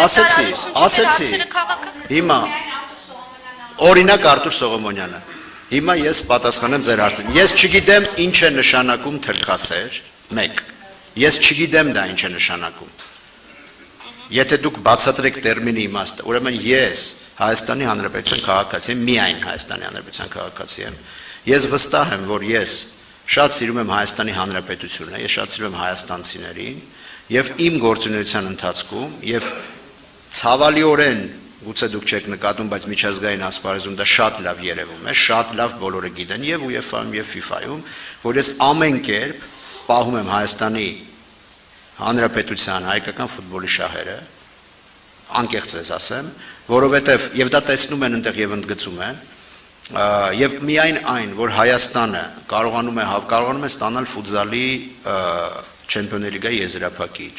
ասեցի, հիմա, օրինակ Արտուր Սողոմոնյանը, հիմա ես պատասխանեմ ձեր հարցին, ես չգիտեմ ինչ է նշանակում թրքասեր, մեկ, ես չգիտեմ դա ինչ է նշանակում, եթե դուք բացատրեք տերմինի իմաստը, ուրեմն ես Հայաստանի Հանրապետության քաղաքացի եմ, միայն Հայաստանի Հանրապետության քաղաքացի եմ, ես վստահ եմ, որ ես շատ սիրում եմ Հայաստանի Հանրապետությունը, ես շատ սիրում եմ հայաստանցիներին, եւ իմ գործունեության ընթացքում եւ ցավալիորեն գուցե դուք չեք նկատում, բայց միջազգային ասպարեզում դա շատ լավ երևում է, շատ լավ բոլորը գիտեն եւ UEFA-ում եւ FIFA-ում, որ ես ամեն կերպ պահում եմ Հայաստանի Հանրապետության հայկական ֆուտբոլի շահերը, անկեղծ ես ասեմ, որովհետեւ եւ դա տեսնում են այնտեղ եւ ընդգծում են, եւ միայն այն, որ Հայաստանը կարողանում է ստանալ ֆուտզալի Չեմպիոնների լիգայի եզրափակիչ,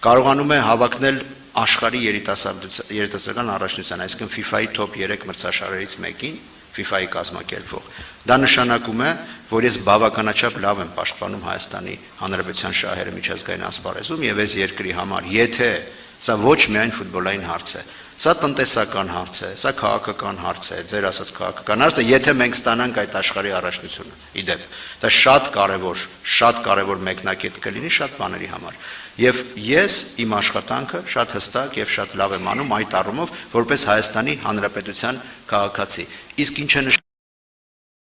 կարողանում է հավակնել աշխարհի երիտասարդական առաջնության, այսինքն FIFA-ի top 3 մրցաշարերից մեկին, FIFA-ի կազմակերպվող։ Դա նշանակում է, որ ես բավականաչափ լավ եմ պաշտպանում Հայաստանի Հանրապետության շահերը միջազգային ասպարեզում եւ այս երկրի համար, եթե սա ոչ միայն ֆուտբոլային հարց է, սա տնտեսական հարց է, սա քաղաքական հարց է, ձեր ասած քաղաքական հարց է, եթե մենք ստանանք այդ աշխարհի առաջնությունը։ Իդեպ, դա շատ կարևոր մեկնակետ կլինի շատ բաների համար։ Եվ ես իմ աշխատանքը շատ հստակ եւ շատ լավ եմ անում այդ առումով, որպես Հայաստանի Հանրապետության քաղաքացի։ Իսկ ինչ է